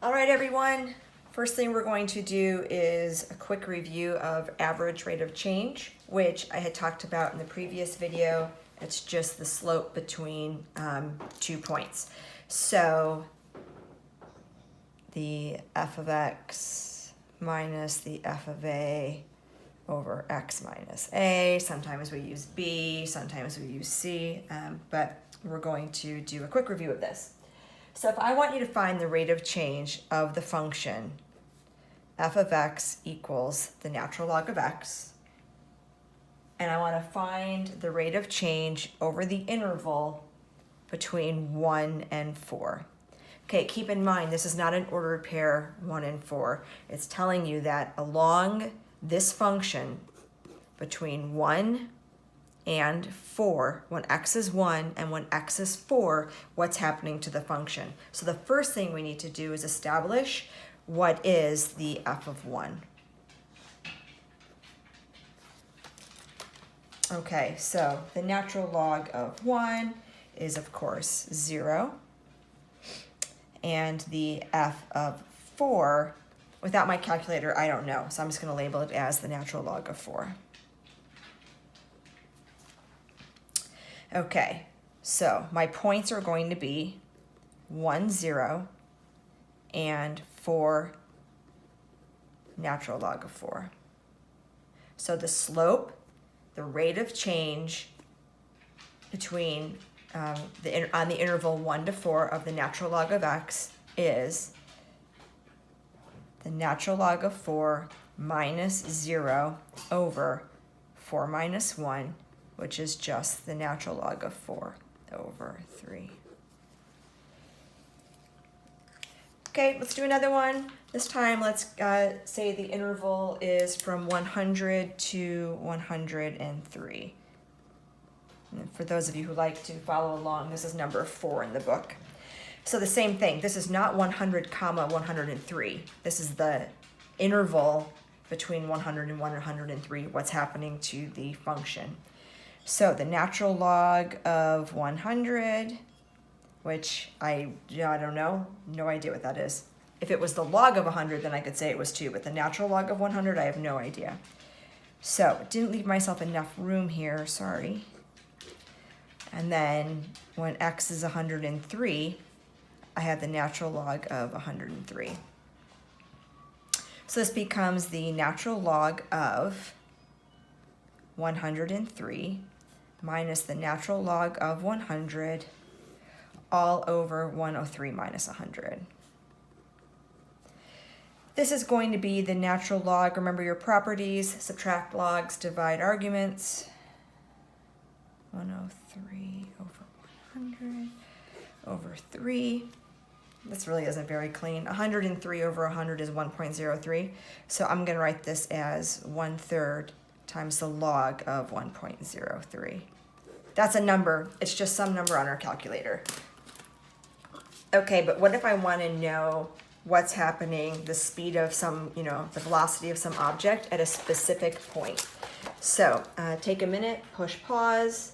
All right, everyone. First thing we're going to do is a quick review of average rate of change, which I had talked about in the previous video. It's just the slope between 2 points. So the f of x minus the f of a over x minus a. Sometimes we use b, sometimes we use c, but we're going to do a quick review of this. So if I want you to find the rate of change of the function f of x equals the natural log of x, and I want to find the rate of change over the interval between 1 and 4. Okay, keep in mind this is not an ordered pair 1 and 4. It's telling you that along this function between 1 and 4, when x is 1 and when x is 4, what's happening to the function. So the first thing we need to do is establish what is the f of 1. Okay, so the natural log of 1 is, of course, 0. And the f of 4, without my calculator, I don't know. So I'm just going to label it as the natural log of 4. Okay, so my points are going to be 1, 0, and 4 natural log of 4. So the slope, the rate of change between on the interval 1 to 4 of the natural log of x is the natural log of 4 minus 0 over 4 minus 1, which is just the natural log of 4 over 3. Okay, let's do another one. This time, let's say the interval is from 100 to 103. And for those of you who like to follow along, this is number 4 in the book. So the same thing. This is not 100 comma 103. This is the interval between 100 and 103, what's happening to the function. So the natural log of 100, which I don't know, no idea what that is. If it was the log of 100, then I could say it was 2, but the natural log of 100, I have no idea. So didn't leave myself enough room here, sorry. And then when x is 103, I have the natural log of 103. So this becomes the natural log of 103 minus the natural log of 100 all over 103 minus 100. This is going to be the natural log. Remember your properties, subtract logs, divide arguments. 103 over 100 over 3. This really isn't very clean. 103 over 100 is 1.03. So I'm going to write this as 1/3 times the log of 1.03. That's a number. It's just some number on our calculator. Okay, but what if I want to know what's happening, the speed of some, the velocity of some object at a specific point? So take a minute, push pause,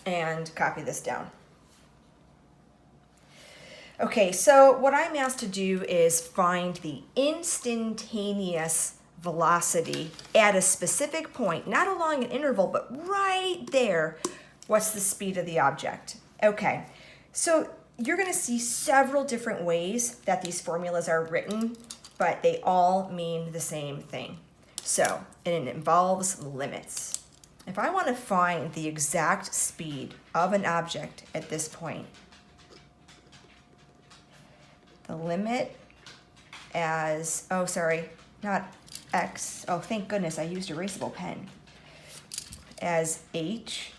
and copy this down. Okay, so what I'm asked to do is find the instantaneous velocity at a specific point, not along an interval, but right there. What's the speed of the object? Okay, so you're going to see several different ways that these formulas are written, but they all mean the same thing. So, and it involves limits. If I want to find the exact speed of an object at this point, the limit as, not x, thank goodness I used erasable pen, as h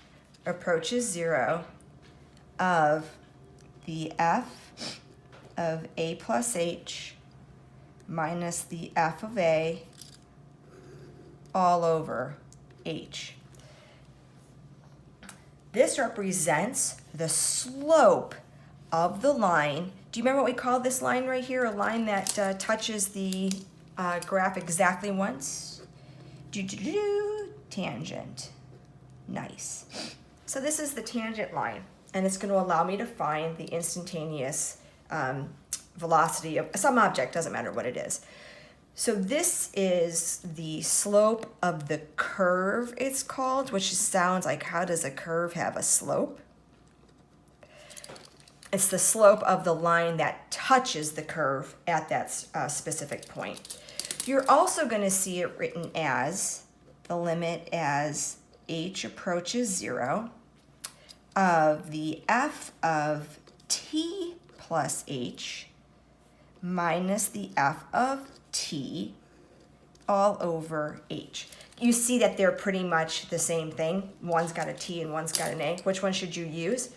approaches 0 of the f of a plus h minus the f of a all over h. This represents the slope of the line. Do you remember what we called this line right here? A line that touches the graph exactly once? Tangent. Nice. So this is the tangent line, and it's going to allow me to find the instantaneous velocity of some object, doesn't matter what it is. So this is the slope of the curve, it's called, which sounds like, how does a curve have a slope? It's the slope of the line that touches the curve at that specific point. You're also going to see it written as the limit as h approaches 0 of the f of t plus h minus the f of t all over h. You see that they're pretty much the same thing. One's got a t and one's got an a. Which one should you use?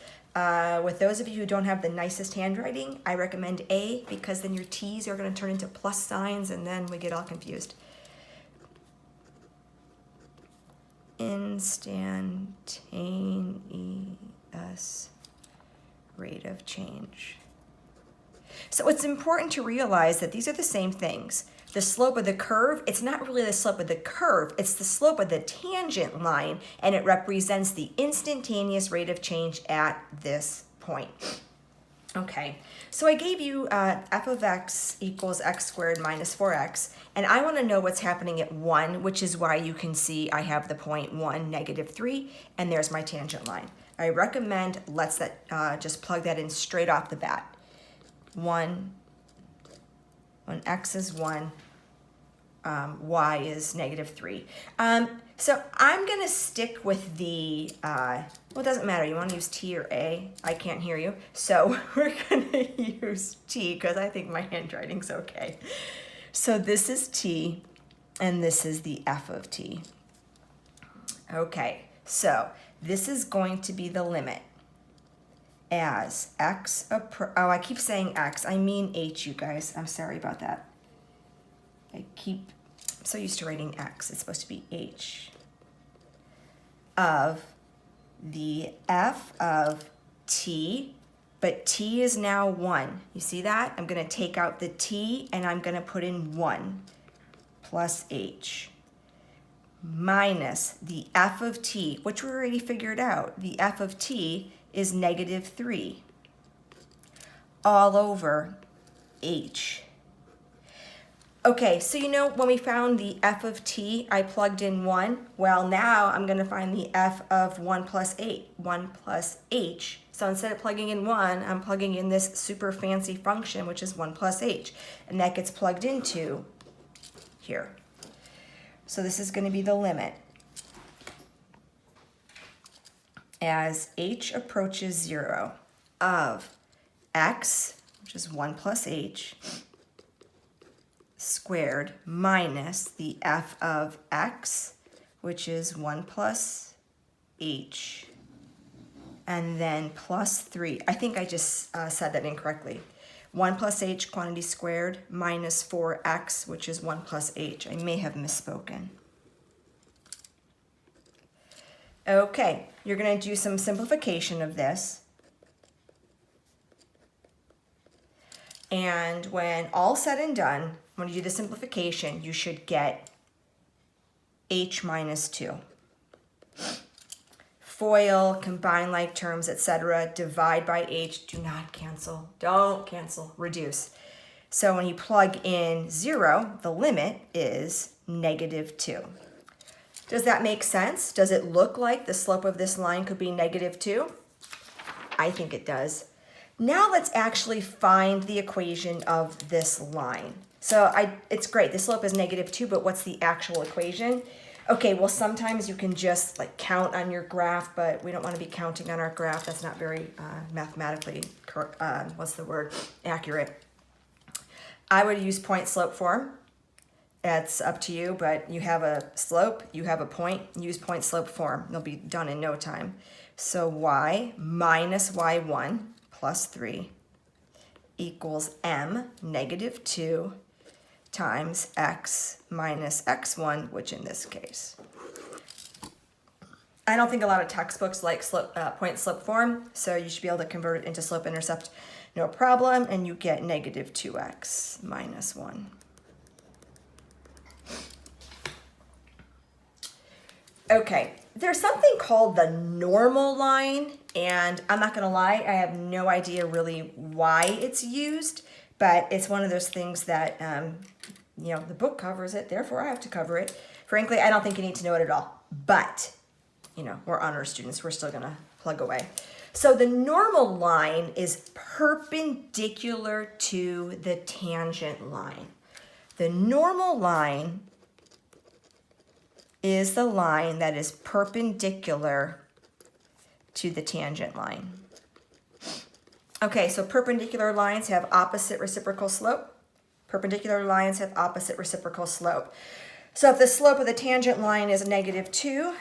With those of you who don't have the nicest handwriting, I recommend A, because then your t's are going to turn into plus signs and then we get all confused. Instantaneous rate of change. So it's important to realize that these are the same things. The slope of the curve, it's not really the slope of the curve, it's the slope of the tangent line, and it represents the instantaneous rate of change at this point. Okay, so I gave you f of x equals x squared minus 4x, and I want to know what's happening at 1, which is why you can see I have the point 1, negative 3, and there's my tangent line. I recommend let's just plug that in straight off the bat. 1, when x is 1, y is negative 3. So I'm going to stick with the, well, it doesn't matter. You want to use t or a? I can't hear you. So we're going to use t because I think my handwriting's okay. So this is t, and this is the f of t. Okay, so this is going to be the limit as x, I keep saying x, I mean h, you guys. I'm sorry about that. I'm so used to writing x. It's supposed to be h of the f of t, but t is now 1. You see that? I'm going to take out the t and I'm going to put in 1 plus h minus the f of t, which we already figured out. The f of t is negative 3 all over h. Okay, so you know when we found the f of t, I plugged in 1. Well, now I'm going to find the f of 1 plus 8, 1 plus h. So instead of plugging in 1, I'm plugging in this super fancy function, which is 1 plus h. And that gets plugged into here. So this is going to be the limit as h approaches 0 of x, which is 1 plus h, squared minus the f of x, which is 1 plus h, and then plus 3. I think I just said that incorrectly. 1 plus h quantity squared minus 4x, which is 1 plus h. I may have misspoken. Okay, you're going to do some simplification of this. And when all said and done, when you do the simplification, you should get h minus 2. FOIL, combine like terms, etc. Divide by h. Do not cancel. Don't cancel. Reduce. So when you plug in 0, the limit is negative 2. Does that make sense? Does it look like the slope of this line could be negative 2? I think it does. Now let's actually find the equation of this line. So it's great. The slope is negative 2, but what's the actual equation? Okay, well, sometimes you can just like count on your graph, but we don't want to be counting on our graph. That's not very mathematically, accurate. I would use point slope form. That's up to you, but you have a slope, you have a point, use point slope form. You'll be done in no time. So y minus y1 plus 3 equals m negative 2 times x minus x1, which in this case. I don't think a lot of textbooks like point slope form, so you should be able to convert it into slope intercept, no problem, and you get negative 2x minus 1. Okay, there's something called the normal line, and I'm not gonna lie, I have no idea really why it's used, But it's one of those things that, you know, the book covers it, therefore I have to cover it. Frankly, I don't think you need to know it at all. But, you know, we're honor students. We're still going to plug away. So the normal line is perpendicular to the tangent line. The normal line is the line that is perpendicular to the tangent line. Okay, so perpendicular lines have opposite reciprocal slope. Perpendicular lines have opposite reciprocal slope. So if the slope of the tangent line is -2,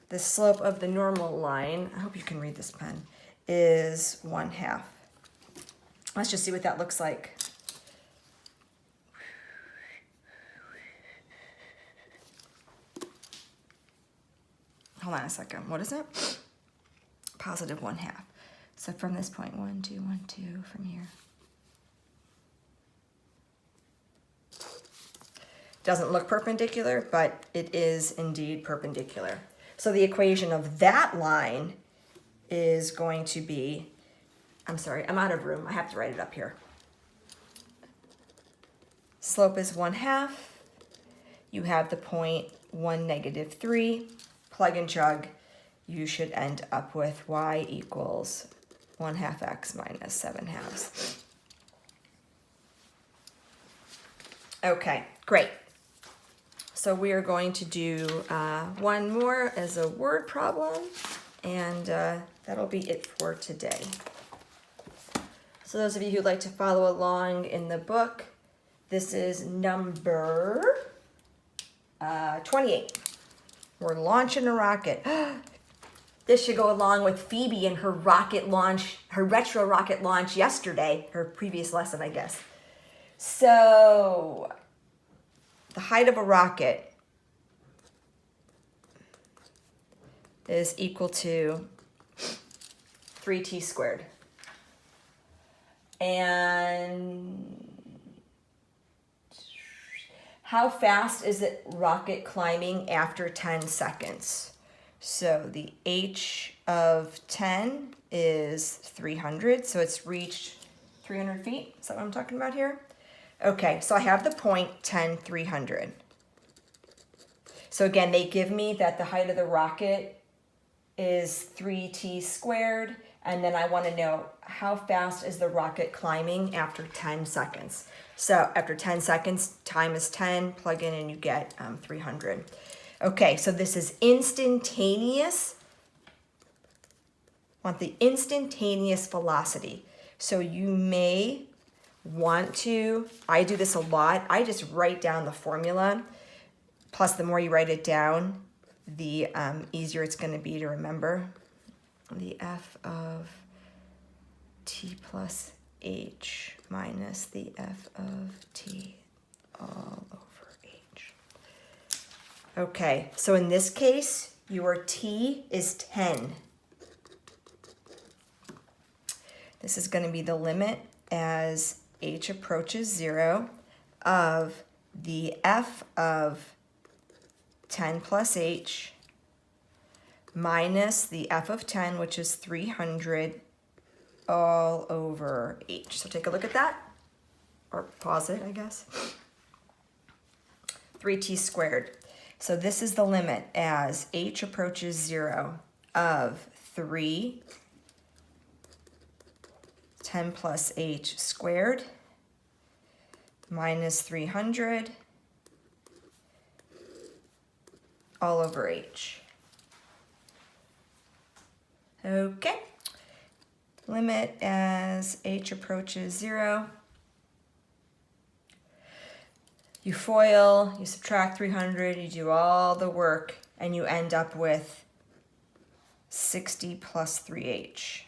the slope of the normal line, I hope you can read this pen, is 1/2. Let's just see what that looks like. Hold on a second. What is it? Positive 1/2. So from this point, 1, 2, 1, 2, from here. Doesn't look perpendicular, but it is indeed perpendicular. So the equation of that line is going to be, I'm sorry, I'm out of room. I have to write it up here. Slope is 1/2. You have the point 1, -3. Plug and chug. You should end up with y equals 1/2 x minus 7/2. Okay, great. So we are going to do one more as a word problem, and that'll be it for today. So those of you who'd like to follow along in the book, this is number 28. We're launching a rocket. This should go along with Phoebe and her rocket launch, her retro rocket launch yesterday, her previous lesson, I guess. So the height of a rocket is equal to 3t squared. And how fast is the rocket climbing after 10 seconds? So the h of 10 is 300, so it's reached 300 feet. Is that what I'm talking about here? Okay, so I have the point 10, 300. So again, they give me that the height of the rocket is 3t squared, and then I want to know how fast is the rocket climbing after 10 seconds. So after 10 seconds, time is 10, plug in and you get 300. Okay, so this is instantaneous. Want the instantaneous velocity. So you may want to, I do this a lot, I just write down the formula. Plus, the more you write it down, the easier it's going to be to remember. The f of t plus h minus the f of t all over h. Okay, so in this case, your t is 10. This is going to be the limit as h approaches 0 of the f of 10 plus h minus the f of 10, which is 300, all over h. So take a look at that, or pause it, I guess. 3t squared. So this is the limit as h approaches 0 of 3 10 plus h squared minus 300 all over h. Okay. Limit as h approaches 0. You FOIL, you subtract 300, you do all the work, and you end up with 60 plus 3h.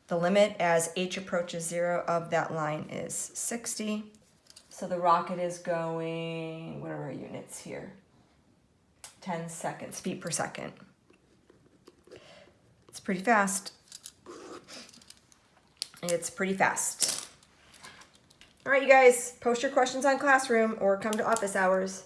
The limit as h approaches 0 of that line is 60. So the rocket is going, what are our units here? 10 seconds, feet per second. It's pretty fast. It's pretty fast. All right, you guys, post your questions on Classroom or come to office hours.